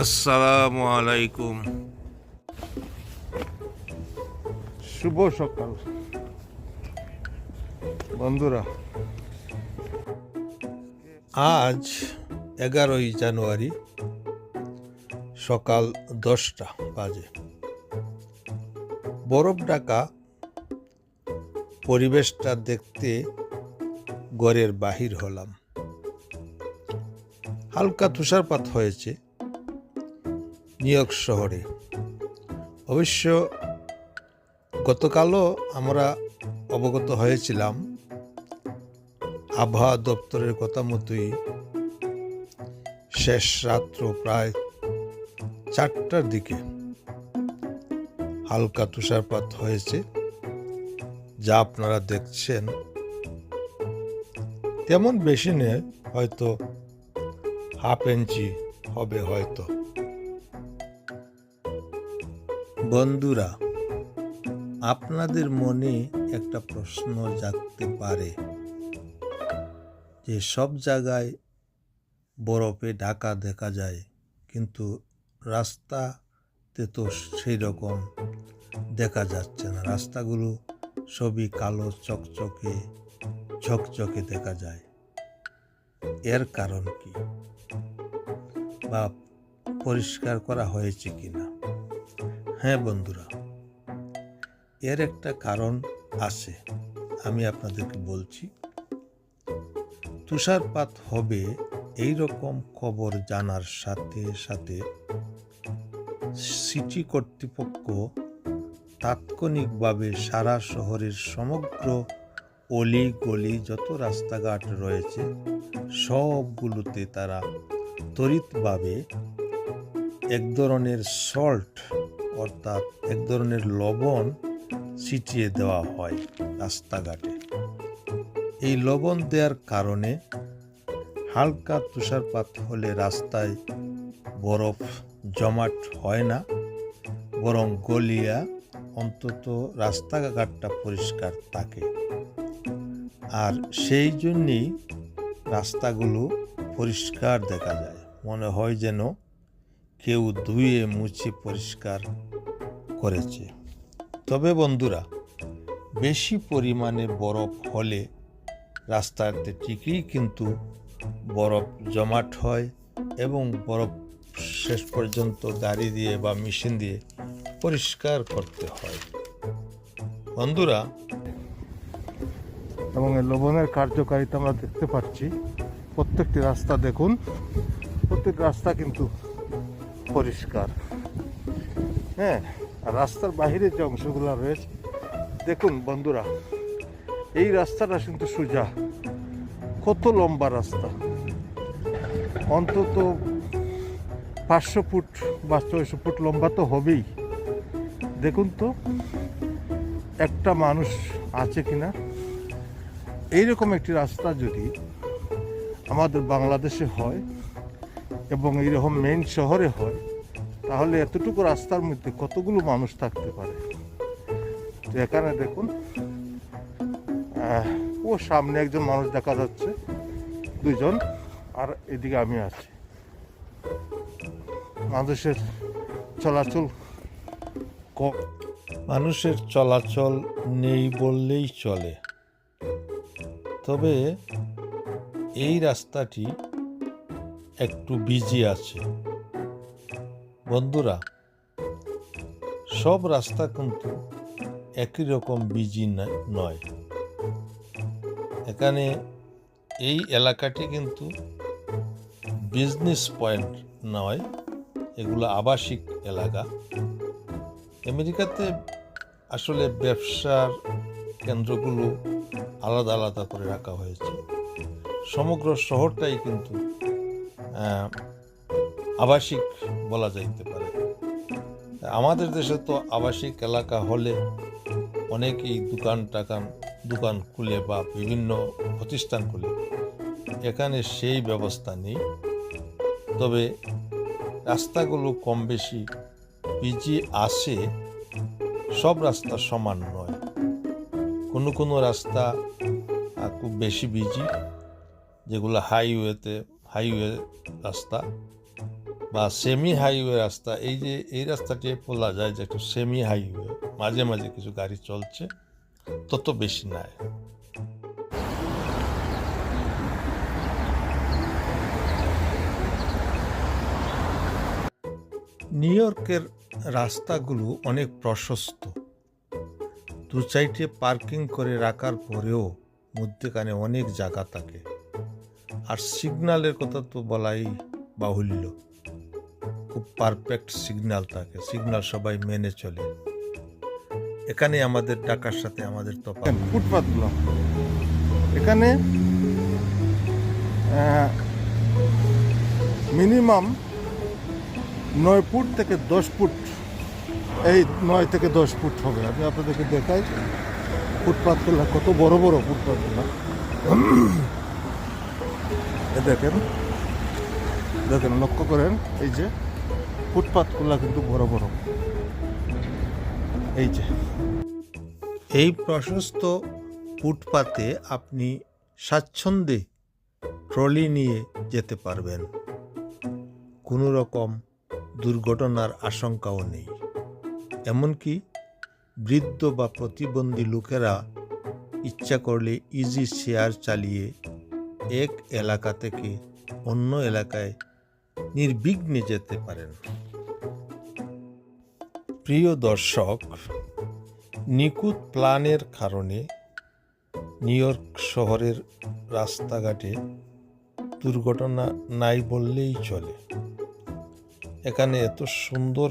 আসসালামু আলাইকুম। শুভ সকাল বন্ধুরা। আজ 11ই জানুয়ারি সকাল 10টা বাজে। বরফ ঢাকা পরিবেশটা দেখতে ঘরের বাহির হলাম। হালকা তুষারপাত হয়েছে নিউ ইয়র্ক শহরে। অবশ্য গতকালও আমরা অবগত হয়েছিলাম আবহাওয়া দপ্তরের কথা মতোই শেষ রাত্র প্রায় 4টার দিকে হালকা তুষারপাত হয়েছে, যা আপনারা দেখছেন। তেমন বেশি নেই, হয়তো হাফ ইঞ্চি হবে হয়তো। বন্ধুরা, আপনাদের মনে একটা প্রশ্ন জাগতে পারে যে সব জায়গায় বরফে ঢাকা দেখা যায়, কিন্তু রাস্তাতে তো সেই রকম দেখা যাচ্ছে না। রাস্তাগুলো সবই কালো চকচকে ঝকঝকে দেখা যায়। এর কারণ কি, বা পরিষ্কার করা হয়েছে কিনা? হ্যাঁ বন্ধুরা, এর একটা কারণ আছে, আমি আপনাদেরকে বলছি। তুষারপাত হবে এই রকম খবর জানার সাথে সাথে সিটি কর্তৃপক্ষ তাৎক্ষণিকভাবে সারা শহরের সমগ্র অলি গলি যত রাস্তাঘাট রয়েছে সবগুলোতে তারা ত্বরিতভাবে এক ধরনের সল্ট, অর্থাৎ এক ধরনের লবণ ছিটিয়ে দেওয়া হয় রাস্তাঘাটে। এই লবণ দেওয়ার কারণে হালকা তুষারপাত হলে রাস্তায় বরফ জমাট হয় না, বরং গলিয়া অন্তত রাস্তাঘাটটা পরিষ্কার থাকে। আর সেই জন্যই রাস্তাগুলো পরিষ্কার দেখা যায়, মনে হয় যেন কেউ ধুয়ে মুছে পরিষ্কার করেছে। তবে বন্ধুরা, বেশি পরিমাণে বরফ হলে রাস্তাতে ঠিকই কিন্তু বরফ জমাট হয় এবং বরফ শেষ পর্যন্ত গাড়ি দিয়ে বা মেশিন দিয়ে পরিষ্কার করতে হয়। বন্ধুরা, এবং এই লবণের কার্যকারিতা আমরা দেখতে পাচ্ছি। প্রত্যেকটি রাস্তা দেখুন, প্রত্যেক রাস্তা কিন্তু পরিষ্কার। হ্যাঁ, আর রাস্তার বাহিরে যে অংশগুলো রয়েছে দেখুন বন্ধুরা, এই রাস্তাটা কিন্তু সোজা, কত লম্বা রাস্তা, অন্তত 500 ফুট বা 600 ফুট লম্বা তো হবেই। দেখুন তো একটা মানুষ আছে কিনা। এইরকম একটি রাস্তা যদি আমাদের বাংলাদেশে হয় এবং এইরকম মেইন শহরে হয়, তাহলে এতটুকু রাস্তার মধ্যে কতগুলো মানুষ থাকতে পারে। তো এখানে দেখুন, ও সামনে একজন মানুষ দেখা যাচ্ছে, দুজন, আর এদিকে আমি আছি। মানুষের চলাচল মানুষের চলাচল নেই বললেই চলে। তবে এই রাস্তাটি একটু বিজি আছে। বন্ধুরা, সব রাস্তা কিন্তু একই রকম বিজি নয়। এখানে এই এলাকাটি কিন্তু বিজনেস পয়েন্ট নয়, এগুলো আবাসিক এলাকা। আমেরিকাতে আসলে ব্যবসার কেন্দ্রগুলো আলাদা আলাদা করে রাখা হয়েছে। সমগ্র শহরটাই কিন্তু আবাসিক বলা যাইতে পারে। আমাদের দেশে তো আবাসিক এলাকা হলে অনেকেই দোকান খুলে বা বিভিন্ন প্রতিষ্ঠান খুলে, এখানে সেই ব্যবস্থা নেই। তবে রাস্তাগুলো কম বেশি বিজি আছে, সব রাস্তা সমান নয়। কোনো কোনো রাস্তা খুব বেশি বিজি, যেগুলো হাইওয়ে রাস্তা, বা সেমি হাইওয়ে রাস্তা, এই যে এই রাস্তাটি বলা যায় যে একটু সেমি হাইওয়ে, মাঝে মাঝে কিছু গাড়ি চলছে, তত বেশি নাই। নিউ ইয়র্কের রাস্তাগুলো অনেক প্রশস্ত, দু সাইডে পার্কিং করে রাখার পরেও মধ্যেখানে অনেক জায়গা থাকে। আর সিগন্যালের কথা তো বলাই বাহুল্য, খুব পারফেক্ট সিগন্যাল থাকে, সিগন্যাল সবাই মেনে চলে। এখানে আমাদের ঢাকার সাথে আমাদের তফাৎ। ফুটপাথগুলো এখানে মিনিমাম 9 ফুট থেকে 10 ফুট, এই 9 থেকে 10 ফুট হবে। আমি আপনাদেরকে দেখাই ফুটপাথগুলো কত বড় বড় ফুটপাথগুলো। দেখেন দেখেন, লক্ষ্য করেন, এই যে ফুটপাথগুলো কিন্তু বড় বড়। এই যে এই প্রশস্ত ফুটপাতে আপনি স্বাচ্ছন্দ্যে ট্রলি নিয়ে যেতে পারবেন, কোনো রকম দুর্ঘটনার আশঙ্কাও নেই। এমনকি বৃদ্ধ বা প্রতিবন্ধী লোকেরা ইচ্ছা করলে ইজি চেয়ার চালিয়ে এক এলাকা থেকে অন্য এলাকায় নির্বিঘ্নে যেতে পারেন। প্রিয় দর্শক, নিখুঁত প্ল্যানের কারণে নিউ ইয়র্ক শহরের রাস্তাঘাটে দুর্ঘটনা নাই বললেই চলে। এখানে এত সুন্দর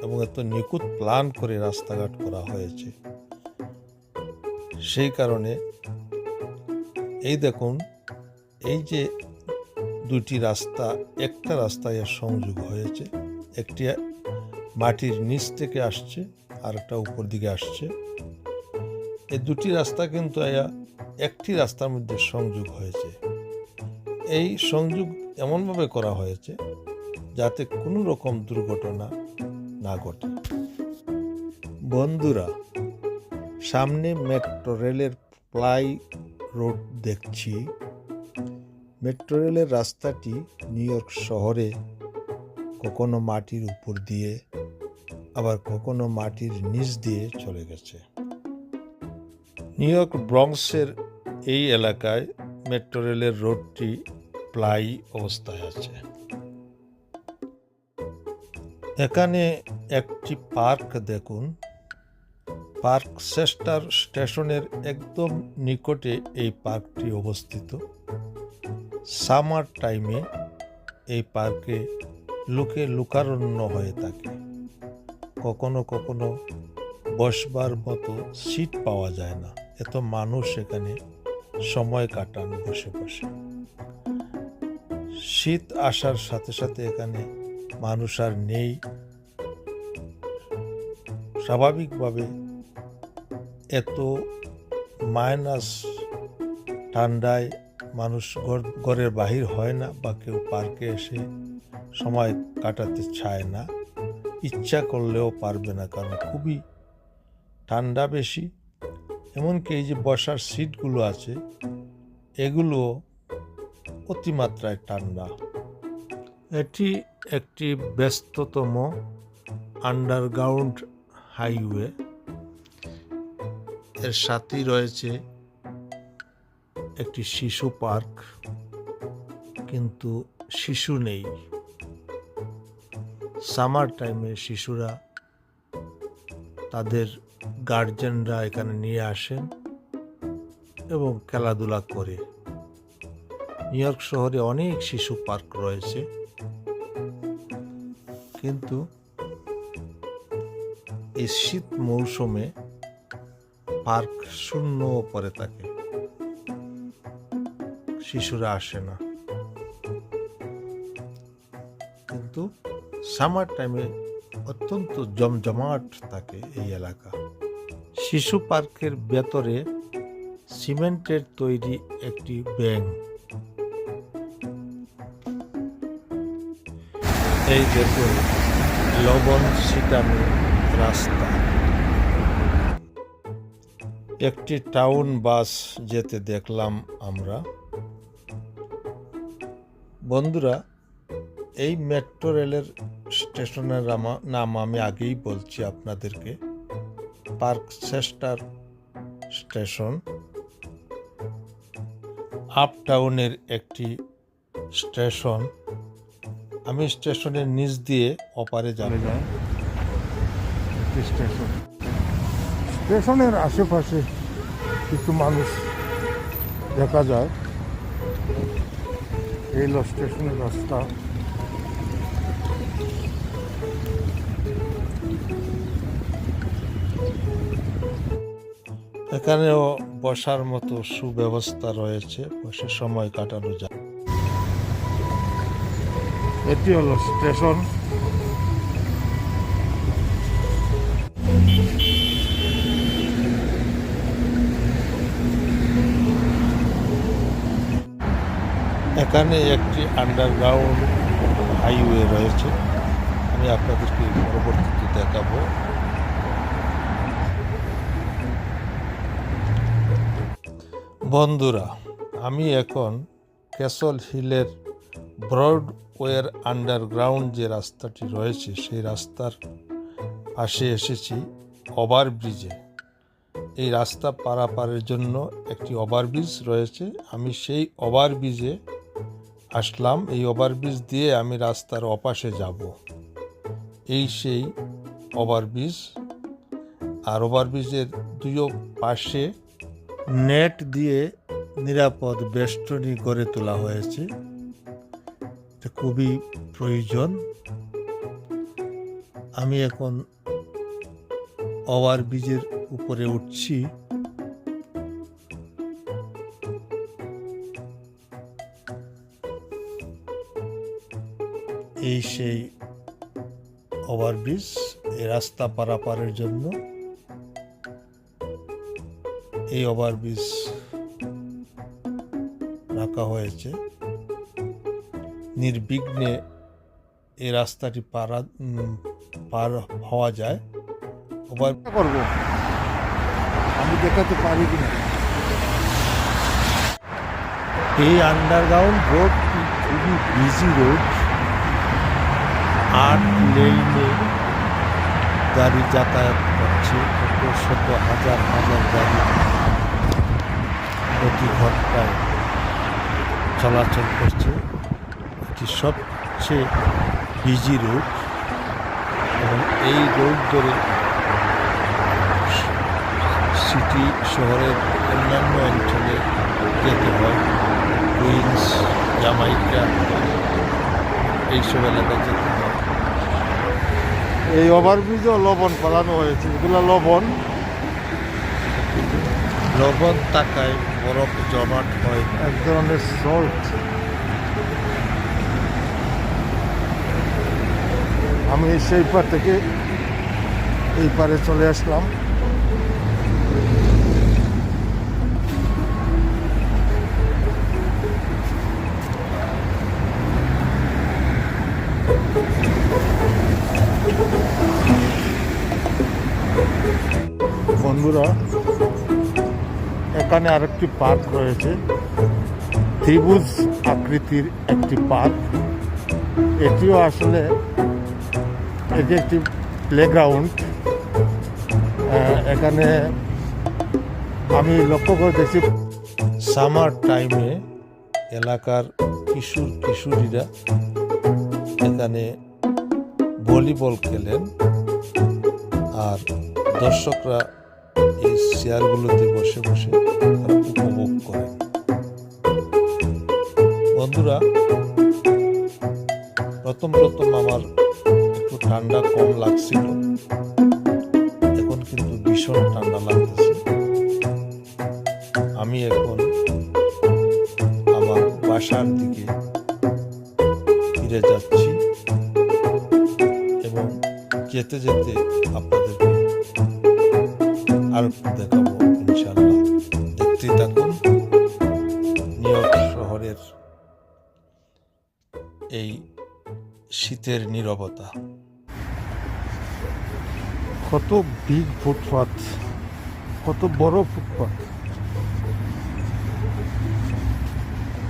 এবং এত নিখুঁত প্ল্যান করে রাস্তাঘাট করা হয়েছে, সেই কারণে এই দেখুন, এই যে দুটি রাস্তা, একটা রাস্তায় সংযোগ হয়েছে, একটি মাটির নিচ থেকে আসছে আর একটা উপর দিকে আসছে। এই দুটি রাস্তা কিন্তু একটি রাস্তার মধ্যে সংযোগ হয়েছে। এই সংযোগ এমনভাবে করা হয়েছে যাতে কোনো রকম দুর্ঘটনা না ঘটে। বন্ধুরা, সামনে মেট্রো রেলের ফ্লাই রোড দেখছি। মেট্রো রেলের রাস্তাটি নিউ ইয়র্ক শহরে কখনো মাটির উপর দিয়ে আবার কখনো মাটির নিচ দিয়ে চলে গেছে। নিউ ইয়র্ক ব্রঙ্কসের এই এলাকায় মেট্রো রেলের রোডটি প্লাই অবস্থায় আছে। এখানে একটি পার্ক দেখুন। পার্ক চেস্টার স্টেশনের একদম নিকটে এই পার্কটি অবস্থিত। সামার টাইমে এই পার্কে লোকে লোকারণ্য হয়ে থাকে। কখনো কখনো বসবার মতো সিট পাওয়া যায় না, এত মানুষ এখানে সময় কাটান বসে বসে। শীত আসার সাথে সাথে এখানে মানুষ আর নেই। স্বাভাবিকভাবে এত মাইনাস ঠান্ডায় মানুষ ঘরের বাহির হয় না, বা কেউ পার্কে এসে সময় কাটাতে চায় না, ইচ্ছা করলেও পারবে না, কারণ খুবই ঠান্ডা বেশি। এমনকি এই যে বসার সিটগুলো আছে, এগুলো অতিমাত্রায় ঠান্ডা। এটি একটি ব্যস্ততম আন্ডারগ্রাউন্ড হাইওয়ে। এর সাথেই রয়েছে একটি শিশু পার্ক, কিন্তু শিশু নেই। সামার টাইমে শিশুরা, তাদের গার্জেনরা এখানে নিয়ে আসেন এবং খেলাধুলা করে। নিউ ইয়র্ক শহরে অনেক শিশু পার্ক রয়েছে, কিন্তু এই শীত মৌসুমে পার্ক শূন্য পড়ে থাকে, শিশুরা আসে না। কিন্তু সামার টাইমে অত্যন্ত জমজমাট থাকে এই এলাকা। শিশু পার্কের ভেতরে সিমেন্টের তৈরি একটি ব্যাংক। এই দেখুন লবণ ছিটানো রাস্তা। একটি টাউন বাস যেতে দেখলাম আমরা। বন্ধুরা, এই মেট্রো রেলের স্টেশনের নাম আমি আগেই বলছি আপনাদেরকে, পার্কচেস্টার স্টেশন। আপ টাউনের একটি স্টেশন। আমি স্টেশনের নিচ দিয়ে অপারে যাব। যায় একটি স্টেশন। স্টেশনের আশেপাশে কিছু মানুষ দেখা যায়। এই হলো স্টেশনের রাস্তা। এখানেও বসার মতো সুব্যবস্থা রয়েছে, বসে সময় কাটানো যায়। এটি হলো স্টেশন। এখানে একটি আন্ডারগ্রাউন্ড হাইওয়ে রয়েছে, আমি আপনাদেরকে পরবর্তীতে দেখাবো। বন্ধুরা, আমি এখন ক্যাসল হিলের ব্রডওয়ের আন্ডারগ্রাউন্ড যে রাস্তাটি রয়েছে সেই রাস্তার পাশে এসেছি, ওভারব্রিজে। এই রাস্তা পারাপারের জন্য একটি ওভারব্রিজ রয়েছে, আমি সেই ওভারব্রিজে আসলাম। এই ওভারব্রিজ দিয়ে আমি রাস্তার ওপাশে যাব। এই সেই ওভারব্রিজ। আর ওভারব্রিজের দুই পাশে নেট দিয়ে নিরাপদ বেষ্টনী গড়ে তোলা হয়েছে, এটা খুবই প্রয়োজন। আমি এখন ওভারব্রিজের উপরে উঠছি। এই সেই ওভারব্রিজ। এই রাস্তা পারাপারের জন্য এই ওভারব্রিজ রাখা হয়েছে। নির্বিঘ্নে এই রাস্তাটি পার হওয়া যায়। করব আমি দেখাতে পারি কিনা। এই আন্ডারগ্রাউন্ড রোডটি খুবই বিজি রোড। 8 লেনে গাড়ি যাতায়াত করছে, শত হাজার হাজার গাড়ি প্রতি ঘন্টায় চলাচল করছে। এটি সবচেয়ে বিজি রোড এবং এই রোড ধরে সিটি শহরের অন্যান্য অঞ্চলে যেতে হয়। কুইন্স, জামাইকা, এইসব এলাকায় যেতে হয়। এই ওভারব্রিজও লবণ ফেলানো হয়েছে। এগুলো লবণ তাকায় বরফ জমাট হয়। এক ধরনের সল্ট। আমি সেই পার থেকে এই পারে চলে আসলাম। বন্ধুরা, এখানে আরেকটি পার্ক রয়েছে, ত্রিভুজ আকৃতির একটি পার্ক। এটিও আসলে এটি একটি প্লেগ্রাউন্ড। এখানে আমি লক্ষ্য করে দেখছি সামার টাইমে এলাকার কিশোরীরা এখানে ভলিবল খেলেন, আর দর্শকরা এই চেয়ারগুলোতে বসে বসে তারা উপভোগ করেন। বন্ধুরা, প্রথম আমার একটু ঠান্ডা কম লাগছিল, এখন কিন্তু ভীষণ ঠান্ডা লাগতেছে। আমি এখন আমার বাসার দিকে ফিরে যাচ্ছি এবং যেতে যেতে আপনাদেরকে আর একটু দেখাবো ইনশাআল্লাহ। দেখতেই থাকুন নিউ ইয়র্ক শহরের এই শীতের নীরবতা। কত বিগ ফুটপাথ, কত বড় ফুটপাথ,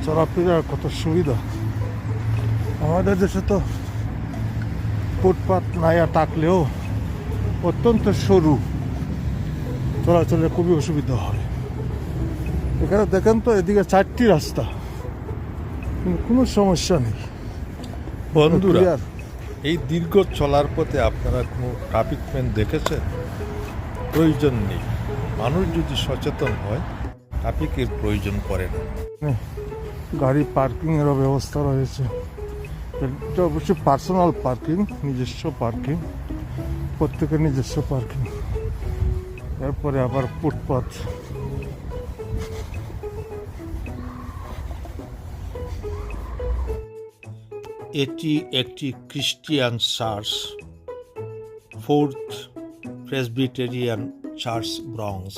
চলাফেরার কত সুবিধা। আমাদের দেশে তো ফুটপাত নাইয়া থাকলেও অত্যন্ত সরু, চলাচলে খুবই অসুবিধা হয়। এখানে দেখেন তো এদিকে 4টি রাস্তা, কিন্তু কোনো সমস্যা নেই। বন্ধুরা, Clear। এই দীর্ঘ চলার পথে আপনারা কোনো ট্রাফিক ম্যান দেখেছেন? প্রয়োজন নেই। মানুষ যদি সচেতন হয়, ট্রাফিকের প্রয়োজন পড়ে না। গাড়ি পার্কিংয়েরও ব্যবস্থা রয়েছে। এটা অবশ্যই পার্সোনাল পার্কিং, নিজস্ব পার্কিং, প্রত্যেকের নিজস্ব পার্কিং। এরপরে আবার ফুটপাথ। এটি একটি Christian church, 4th Presbyterian church, Bronx.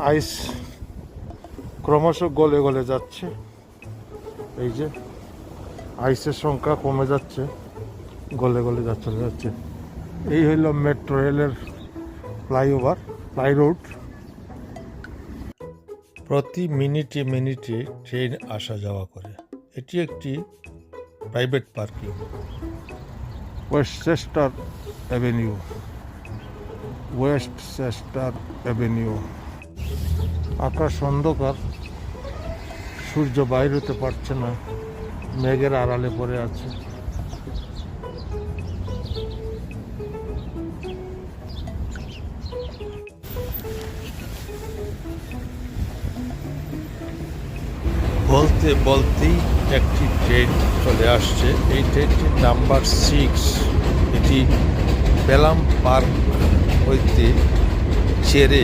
Ice ক্রমশ গলে গলে যাচ্ছে। এই যে আইসের সংখ্যা কমে যাচ্ছে, গলে গলে যাচ্ছে। এই হইল মেট্রো রেলের ফ্লাইওভার, ফ্লাই রোড। প্রতি মিনিটে মিনিটে ট্রেন আসা যাওয়া করে। এটি একটি private parking. Westchester avenue, Westchester avenue. আকাশ অন্ধকার, সূর্য বাইর হতে পারছে না, মেঘের আড়ালে পড়ে আছে। বলতে বলতেই একটি ট্রেন চলে আসছে। এই ট্রেনটির নাম্বার 6। এটি বেলাম পার্ক হইতে ছেড়ে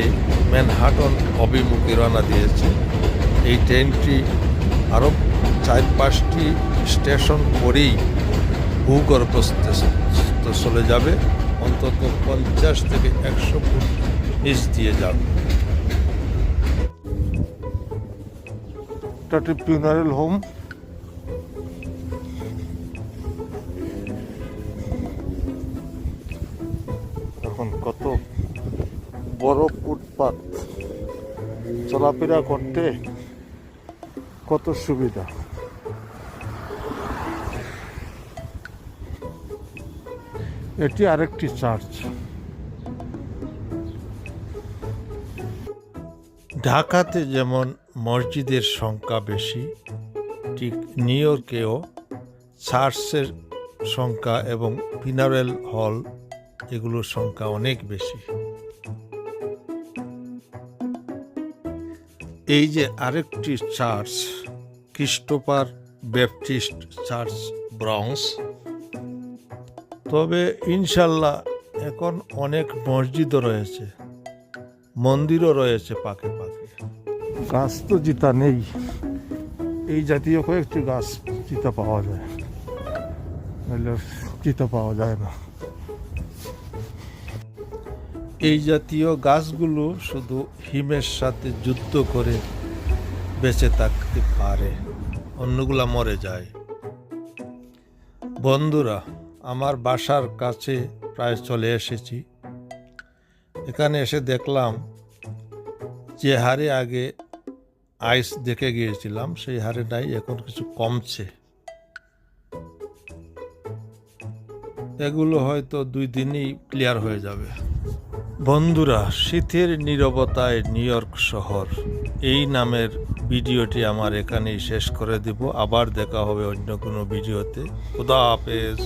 ম্যানহাটন অভিমুখে রওনা দিয়েছে। এই ট্রেনটি আরও 4-5টি স্টেশন পরেই ভূগর্ভস্থ চলে যাবে। অন্তত 50 থেকে 100 ফুট নিচ দিয়ে যাবে। এটা ফিউনারেল হোম। এখন কত বড় ফুটপাত, চলাফেরা করতে কত সুবিধা। এটি আরেকটি চার্চ। ঢাকাতে যেমন মসজিদের সংখ্যা বেশি, ঠিক নিউ ইয়র্কেও চার্চের সংখ্যা এবং ফিনারেল হল এগুলোর সংখ্যা অনেক বেশি। এই যে আরেকটি church, Christopher Baptist church, Bronx. তবে ইনশাল্লাহ এখন অনেক মসজিদও রয়েছে, মন্দিরও রয়েছে পাকে পাকে। গাছ তো জিতা নেই, এই জাতীয় কয়েকটি গাছ চিতা পাওয়া যায়, নাহলে চিতা পাওয়া যায় না। এই জাতীয় গাছগুলো শুধু হিমের সাথে যুদ্ধ করে বেঁচে থাকতে পারে, অন্যগুলা মরে যায়। বন্ধুরা, আমার বাসার কাছে প্রায় চলে এসেছি। এখানে এসে দেখলাম যে হারে আগে আইস দেখে গিয়েছিলাম সেই হারে নাই, এখন কিছু কমছে। এগুলো হয়তো 2 দিনই ক্লিয়ার হয়ে যাবে। বন্ধুরা, শীতের নীরবতায় নিউ ইয়র্ক শহর, এই নামের ভিডিওটি আমার এখানেই শেষ করে দিব। আবার দেখা হবে অন্য কোনো ভিডিওতে। খোদা হাফেজ।